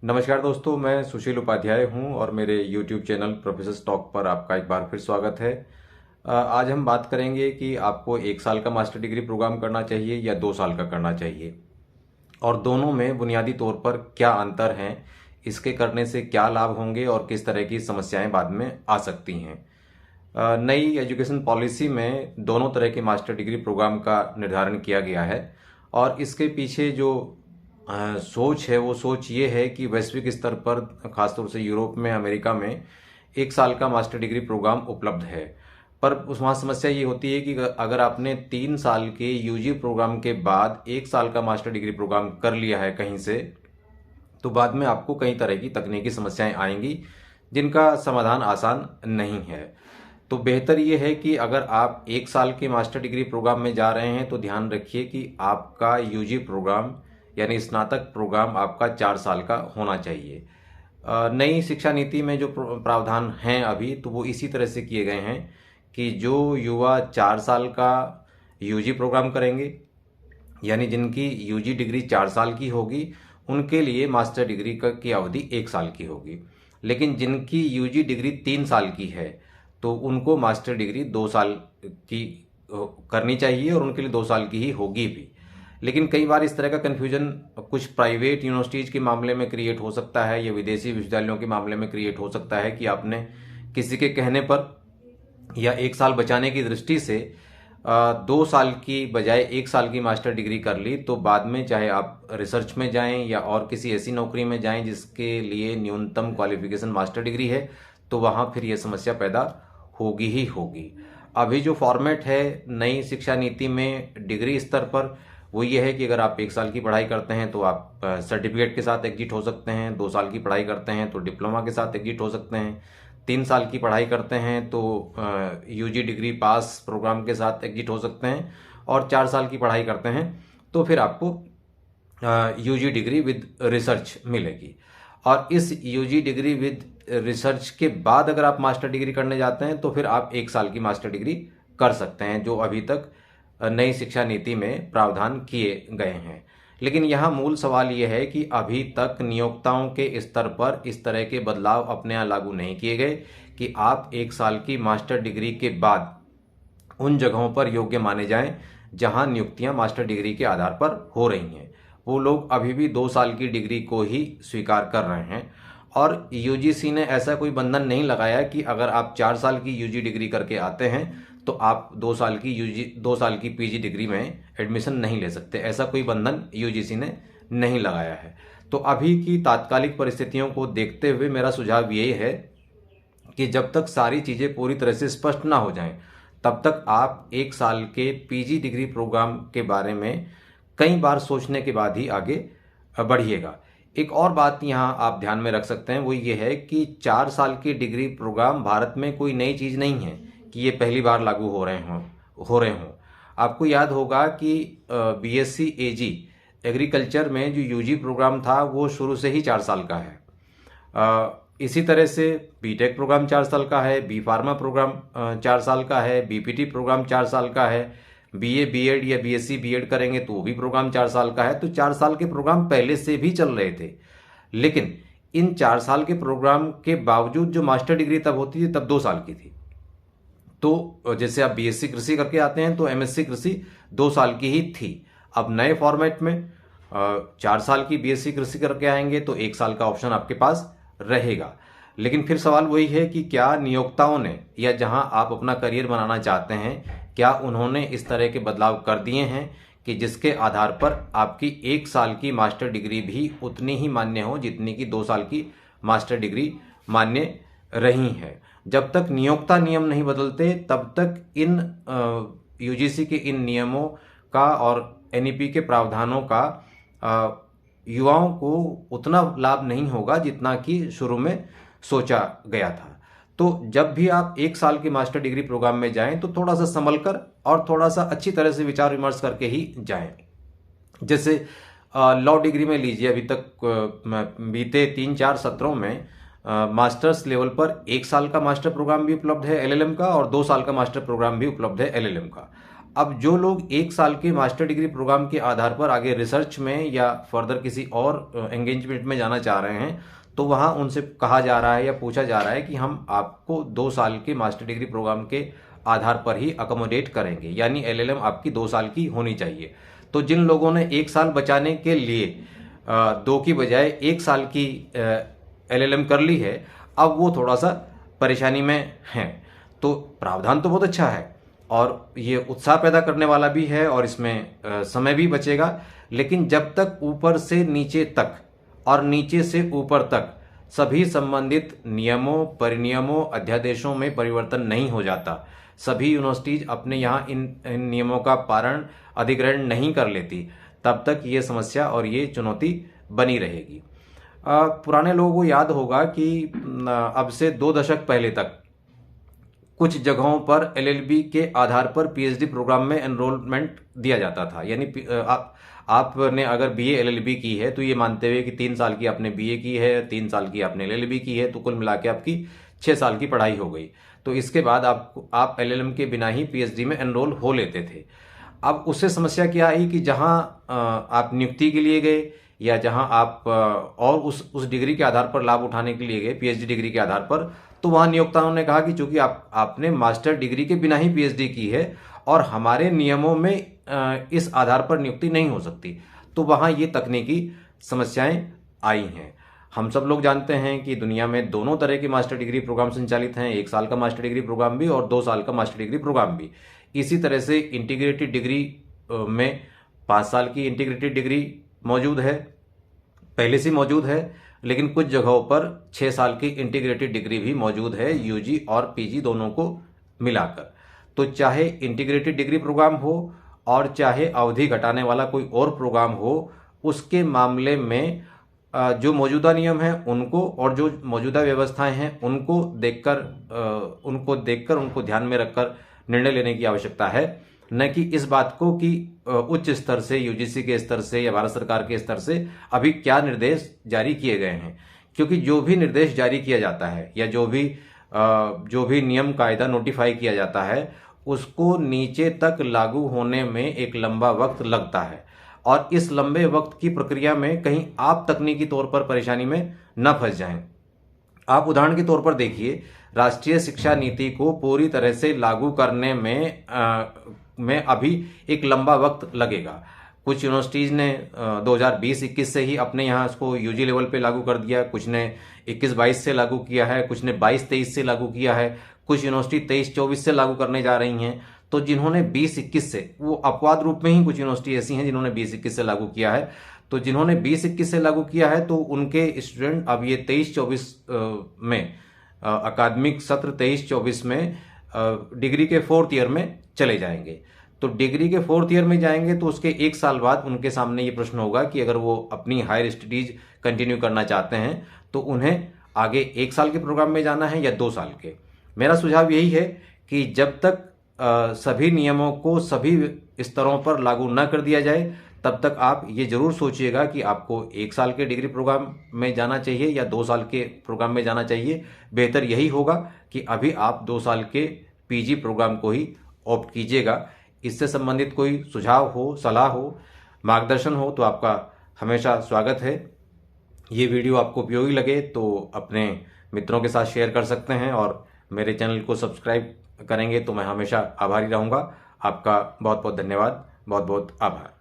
नमस्कार दोस्तों, मैं सुशील उपाध्याय हूं और मेरे YouTube चैनल प्रोफेसर टॉक पर आपका एक बार फिर स्वागत है। आज हम बात करेंगे कि आपको 1 साल का मास्टर डिग्री प्रोग्राम करना चाहिए या 2 साल का करना चाहिए और दोनों में बुनियादी तौर पर क्या अंतर हैं, इसके करने से क्या लाभ होंगे और किस तरह की समस्याएं बाद में आ सकती हैं। नई एजुकेशन पॉलिसी में दोनों तरह के मास्टर डिग्री प्रोग्राम का निर्धारण किया गया है और इसके पीछे जो सोच है वो सोच ये है कि वैश्विक स्तर पर खासतौर से यूरोप में, अमेरिका में 1 साल का मास्टर डिग्री प्रोग्राम उपलब्ध है। पर उस वहाँ समस्या ये होती है कि अगर आपने 3 साल के यूजी प्रोग्राम के बाद 1 साल का मास्टर डिग्री प्रोग्राम कर लिया है कहीं से, तो बाद में आपको कई तरह की तकनीकी समस्याएं आएंगी जिनका समाधान आसान नहीं है। तो बेहतर ये है कि अगर आप 1 साल के मास्टर डिग्री प्रोग्राम में जा रहे हैं तो ध्यान रखिए कि आपका यूजी प्रोग्राम यानी स्नातक प्रोग्राम आपका 4 साल का होना चाहिए। नई शिक्षा नीति में जो प्रावधान हैं अभी, तो वो इसी तरह से किए गए हैं कि जो युवा 4 साल का यूजी प्रोग्राम करेंगे यानी जिनकी यूजी डिग्री 4 साल की होगी, उनके लिए मास्टर डिग्री की अवधि 1 साल की होगी। लेकिन जिनकी यूजी डिग्री 3 साल की है तो उनको मास्टर डिग्री 2 साल की करनी चाहिए और उनके लिए 2 साल की ही होगी भी। लेकिन कई बार इस तरह का कन्फ्यूजन कुछ प्राइवेट यूनिवर्सिटीज के मामले में क्रिएट हो सकता है या विदेशी विश्वविद्यालयों के मामले में क्रिएट हो सकता है कि आपने किसी के कहने पर या 1 साल बचाने की दृष्टि से 2 साल की बजाय 1 साल की मास्टर डिग्री कर ली, तो बाद में चाहे आप रिसर्च में जाएं या और किसी ऐसी नौकरी में जाएं जिसके लिए न्यूनतम क्वालिफिकेशन मास्टर डिग्री है, तो वहां फिर यह समस्या पैदा होगी ही होगी। अभी जो फॉर्मेट है नई शिक्षा नीति में डिग्री स्तर पर, वो ये है कि अगर आप 1 साल की पढ़ाई करते हैं तो आप सर्टिफिकेट के साथ एग्जिट हो सकते हैं, 2 साल की पढ़ाई करते हैं तो डिप्लोमा के साथ एग्जिट हो सकते हैं, 3 साल की पढ़ाई करते हैं तो यूजी डिग्री पास प्रोग्राम के साथ एग्जिट हो सकते हैं, और 4 साल की पढ़ाई करते हैं तो फिर आपको यूजी डिग्री विद रिसर्च मिलेगी। और इस यूजी डिग्री विद रिसर्च के बाद अगर आप मास्टर डिग्री करने जाते हैं तो फिर आप 1 साल की मास्टर डिग्री कर सकते हैं, जो अभी तक नई शिक्षा नीति में प्रावधान किए गए हैं। लेकिन यहाँ मूल सवाल यह है कि अभी तक नियोक्ताओं के स्तर पर इस तरह के बदलाव अपने यहाँ लागू नहीं किए गए कि आप 1 साल की मास्टर डिग्री के बाद उन जगहों पर योग्य माने जाएं जहां नियुक्तियां मास्टर डिग्री के आधार पर हो रही हैं। वो लोग अभी भी 2 साल की डिग्री को ही स्वीकार कर रहे हैं और यूजीसी ने ऐसा कोई बंधन नहीं लगाया कि अगर आप 4 साल की यूजी डिग्री करके आते हैं तो आप 2 साल की पीजी डिग्री में एडमिशन नहीं ले सकते। ऐसा कोई बंधन यूजीसी ने नहीं लगाया है। तो अभी की तात्कालिक परिस्थितियों को देखते हुए मेरा सुझाव यही है कि जब तक सारी चीजें पूरी तरह से स्पष्ट ना हो जाएं, तब तक आप 1 साल के पीजी डिग्री प्रोग्राम के बारे में कई बार सोचने के बाद ही आगे बढ़िएगा। एक और बात यहाँ आप ध्यान में रख सकते हैं, वो ये है कि 4 साल की डिग्री प्रोग्राम भारत में कोई नई चीज नहीं है कि ये पहली बार लागू हो रहे हों। आपको याद होगा कि बीएससी एजी एग्रीकल्चर में जो यूजी प्रोग्राम था वो शुरू से ही 4 साल का है। इसी तरह से बीटेक प्रोग्राम 4 साल का है, बी फार्मा प्रोग्राम 4 साल का है, बीपीटी प्रोग्राम 4 साल का है, बीए बीएड या बीएससी बीएड करेंगे तो वो भी प्रोग्राम 4 साल का है। तो 4 साल के प्रोग्राम पहले से भी चल रहे थे, लेकिन इन 4 साल के प्रोग्राम के बावजूद जो मास्टर डिग्री तब होती थी तब 2 साल की थी। तो जैसे आप बीएससी कृषि करके आते हैं तो एमएससी कृषि 2 साल की ही थी। अब नए फॉर्मेट में 4 साल की बीएससी कृषि करके आएंगे तो 1 साल का ऑप्शन आपके पास रहेगा। लेकिन फिर सवाल वही है कि क्या नियोक्ताओं ने या जहां आप अपना करियर बनाना चाहते हैं, क्या उन्होंने इस तरह के बदलाव कर दिए हैं कि जिसके आधार पर आपकी 1 साल की मास्टर डिग्री भी उतनी ही मान्य हो जितनी की 2 साल की मास्टर डिग्री मान्य रही है। जब तक नियोक्ता नियम नहीं बदलते तब तक इन यूजीसी के इन नियमों का और एनईपी के प्रावधानों का युवाओं को उतना लाभ नहीं होगा जितना कि शुरू में सोचा गया था। तो जब भी आप 1 साल के मास्टर डिग्री प्रोग्राम में जाएं तो थोड़ा सा संभल कर और थोड़ा सा अच्छी तरह से विचार विमर्श करके ही जाएं। जैसे लॉ डिग्री में लीजिए, अभी तक बीते 3-4 सत्रों में मास्टर्स लेवल पर 1 साल का मास्टर प्रोग्राम भी उपलब्ध है एलएलएम का और 2 साल का मास्टर प्रोग्राम भी उपलब्ध है एलएलएम का। अब जो लोग 1 साल के मास्टर डिग्री प्रोग्राम के आधार पर आगे रिसर्च में या फर्दर किसी और एंगेजमेंट में जाना चाह रहे हैं, तो वहाँ उनसे कहा जा रहा है या पूछा जा रहा है कि हम आपको 2 साल के मास्टर डिग्री प्रोग्राम के आधार पर ही अकोमोडेट करेंगे, यानी LLM आपकी 2 साल की होनी चाहिए। तो जिन लोगों ने 1 साल बचाने के लिए 2 की बजाय 1 साल की LLM कर ली है, अब वो थोड़ा सा परेशानी में हैं। तो प्रावधान तो बहुत अच्छा है और ये उत्साह पैदा करने वाला भी है और इसमें समय भी बचेगा, लेकिन जब तक ऊपर से नीचे तक और नीचे से ऊपर तक सभी संबंधित नियमों, परिनियमों, अध्यादेशों में परिवर्तन नहीं हो जाता, सभी यूनिवर्सिटीज अपने यहाँ इन नियमों का पालन अधिग्रहण नहीं कर लेती, तब तक ये समस्या और ये चुनौती बनी रहेगी। पुराने लोगों को याद होगा कि अब से 2 दशक पहले तक कुछ जगहों पर LLB के आधार पर PhD प्रोग्राम में एनरोलमेंट दिया जाता था। यानी आपने अगर BA LLB की है तो ये मानते हुए कि 3 साल की आपने BA की है, 3 साल की आपने LLB की है, तो कुल मिला के आपकी 6 साल की पढ़ाई हो गई। तो इसके बाद आप LLM के बिना ही PhD में एनरोल हो लेते थे। अब उससे समस्या क्या आई कि जहां आप नियुक्ति के लिए गए या जहां आप और उस डिग्री के आधार पर लाभ उठाने के लिए गए, PhD डिग्री के आधार पर, तो वहां नियोक्ताओं ने कहा कि चूंकि आपने मास्टर डिग्री के बिना ही PhD की है और हमारे नियमों में इस आधार पर नियुक्ति नहीं हो सकती, तो वहां ये तकनीकी समस्याएं आई हैं। हम सब लोग जानते हैं कि दुनिया में दोनों तरह के मास्टर डिग्री प्रोग्राम संचालित हैं, 1 साल का मास्टर डिग्री प्रोग्राम भी और 2 साल का मास्टर डिग्री प्रोग्राम भी। इसी तरह से इंटीग्रेटेड डिग्री में 5 साल की इंटीग्रेटेड डिग्री मौजूद है, पहले से मौजूद है, लेकिन कुछ जगहों पर 6 साल की इंटीग्रेटेड डिग्री भी मौजूद है, UG और PG दोनों को मिलाकर। तो चाहे इंटीग्रेटेड डिग्री प्रोग्राम हो और चाहे अवधि घटाने वाला कोई और प्रोग्राम हो, उसके मामले में जो मौजूदा नियम हैं उनको और जो मौजूदा व्यवस्थाएं हैं उनको देखकर उनको ध्यान में रखकर निर्णय लेने की आवश्यकता है, न कि इस बात को कि उच्च स्तर से, UGC के स्तर से या भारत सरकार के स्तर से अभी क्या निर्देश जारी किए गए हैं। क्योंकि जो भी निर्देश जारी किया जाता है या जो भी नियम कायदा नोटिफाई किया जाता है, उसको नीचे तक लागू होने में एक लंबा वक्त लगता है और इस लंबे वक्त की प्रक्रिया में कहीं आप तकनीकी तौर पर परेशानी में न फंस जाएं। आप उदाहरण के तौर पर देखिए, राष्ट्रीय शिक्षा नीति को पूरी तरह से लागू करने में अभी एक लंबा वक्त लगेगा। कुछ यूनिवर्सिटीज ने 2020-21 से ही अपने यहाँ इसको UG लेवल पे लागू कर दिया, कुछ ने 21-22 से लागू किया है, कुछ ने 22-23 से लागू किया है, कुछ यूनिवर्सिटी 23-24 से लागू करने जा रही हैं। तो जिन्होंने 20-21 से, वो अपवाद रूप में ही कुछ यूनिवर्सिटी ऐसी हैं जिन्होंने 20-21 से लागू किया है, तो जिन्होंने 20-21 से लागू किया है तो उनके स्टूडेंट अब ये 23-24 में अकादमिक सत्र 23-24 में डिग्री के 4th ईयर में चले जाएंगे। तो डिग्री के 4th ईयर में जाएंगे तो उसके 1 साल बाद उनके सामने ये प्रश्न होगा कि अगर वो अपनी हायर स्टडीज कंटिन्यू करना चाहते हैं तो उन्हें आगे 1 साल के प्रोग्राम में जाना है या 2 साल के। मेरा सुझाव यही है कि जब तक सभी नियमों को सभी स्तरों पर लागू न कर दिया जाए, तब तक आप ये जरूर सोचिएगा कि आपको 1 साल के डिग्री प्रोग्राम में जाना चाहिए या 2 साल के प्रोग्राम में जाना चाहिए। बेहतर यही होगा कि अभी आप 2 साल के PG प्रोग्राम को ही ऑप्ट कीजिएगा। इससे संबंधित कोई सुझाव हो, सलाह हो, मार्गदर्शन हो तो आपका हमेशा स्वागत है। ये वीडियो आपको उपयोगी लगे तो अपने मित्रों के साथ शेयर कर सकते हैं और मेरे चैनल को सब्सक्राइब करेंगे तो मैं हमेशा आभारी रहूँगा। आपका बहुत बहुत धन्यवाद, बहुत बहुत आभार।